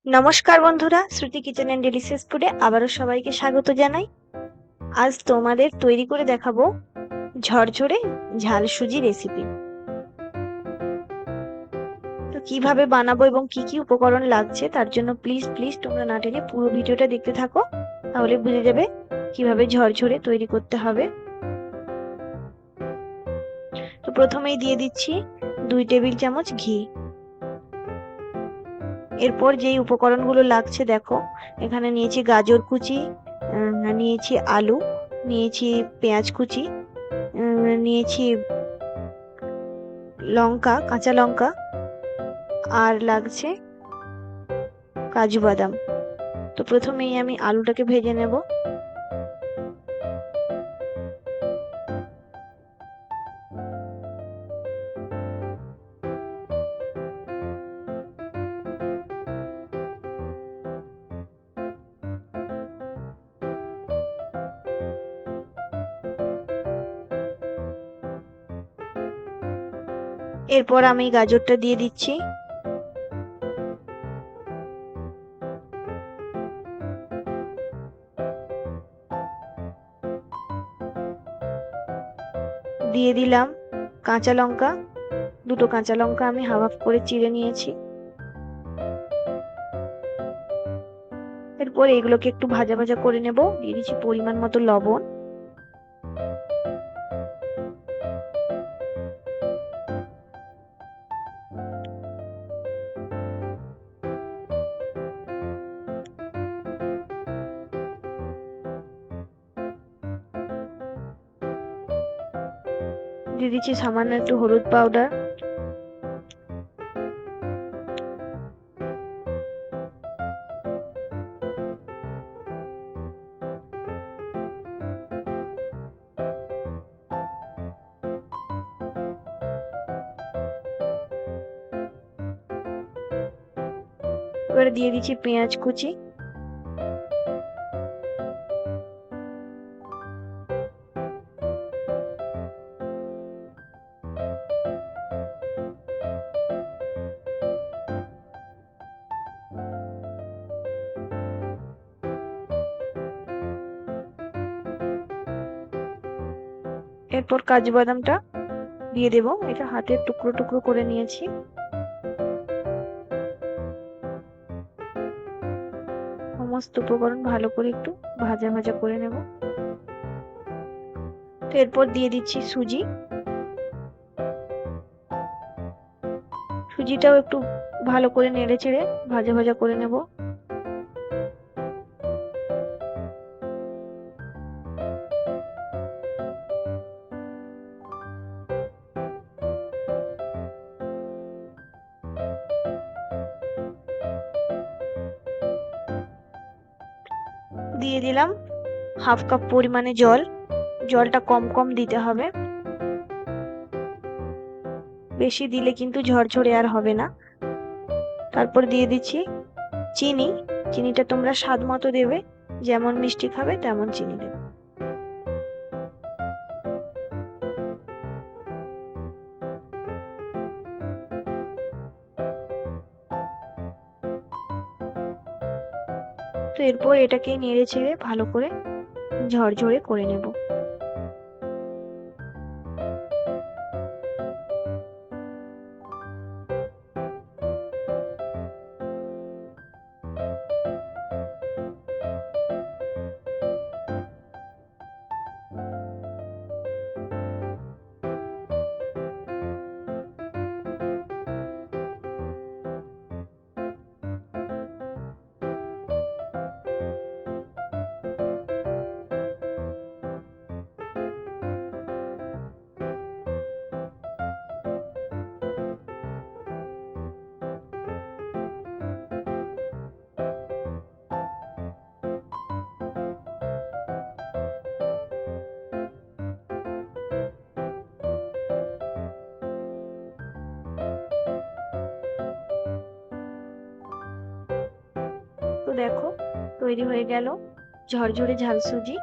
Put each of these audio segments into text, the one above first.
নমস্কার বন্ধুরা, শ্রুতি kitchen and delicious ফুডে আবারও সবাইকে স্বাগত জানাই। আজ তোমাদের তৈরি করে দেখাবো ঝরঝরে ঝাল সুজি রেসিপি। তো কিভাবে বানাবো এবং কি কি উপকরণ লাগছে তার জন্য প্লিজ তোমরা না টেনে পুরো ভিডিওটা দেখতে থাকো, তাহলে বুঝে যাবে কিভাবে ঝরঝরে তৈরি করতে হবে। তো প্রথমেই দিয়ে দিচ্ছি 2 টেবিল চামচ ঘি। এরপর যেই উপকরণগুলো লাগছে দেখো, এখানে নিয়েছি গাজর কুচি, নিয়েছি আলু, নিয়েছি পেঁয়াজ কুচি, নিয়েছি লঙ্কা, কাঁচা লঙ্কা, আর লাগছে কাজু বাদাম। তো প্রথমেই আমি আলুটাকে ভেজে নেব। এরপর আমি গাজরটা দিয়ে দিচ্ছি। দিয়ে দিলাম কাঁচা লঙ্কা, 2টো কাঁচা লঙ্কা আমি হাফ হাফ করে চিড়ে নিয়েছি। এরপর এগুলোকে একটু ভাজা ভাজা করে নেব। দিয়ে দিচ্ছি পরিমাণ মতো লবণ। দিয়ে দিচ্ছি সামান্য একটু হলুদ পাউডার। এবারে দিয়ে দিচ্ছি পেঁয়াজ কুচি। এরপর কাজু বাদামটা দিয়ে দেব। এটা হাতের টুকরো টুকরো করে নিয়েছি। সমস্ত উপকরণ ভালো করে একটু ভাজা ভাজা করে নেব। তো এরপর দিয়ে দিচ্ছি সুজি। সুজিটাও একটু ভালো করে নেড়ে চেড়ে ভাজা ভাজা করে নেব। দিয়ে দিলাম হাফ কাপ পরিমাণে জল। জলটা কম কম দিতে হবে, বেশি দিলে কিন্তু ঝরঝরে আর হবে না। তারপর দিয়ে দিচ্ছি চিনি। চিনিটা তোমরা স্বাদ মতো দেবে, যেমন মিষ্টি খাবে তেমন চিনি দেবে। তো এরপর এটাকে নেড়ে চেড়ে ভালো করে ঝরঝরে করে নেব। তো দেখো, তৈরি হয়ে গেল ঝরঝরে ঝাল সুজি।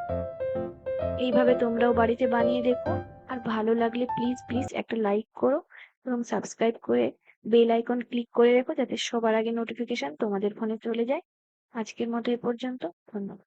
এইভাবে তোমরাও বাড়িতে বানিয়ে দেখো। আর ভালো লাগলে প্লিজ একটা লাইক করো এবং সাবস্ক্রাইব করে বেল আইকন ক্লিক করে রেখো যাতে সবার আগে নোটিফিকেশন তোমাদের ফোনে চলে যায়। আজকের মতো এ পর্যন্ত। ধন্যবাদ।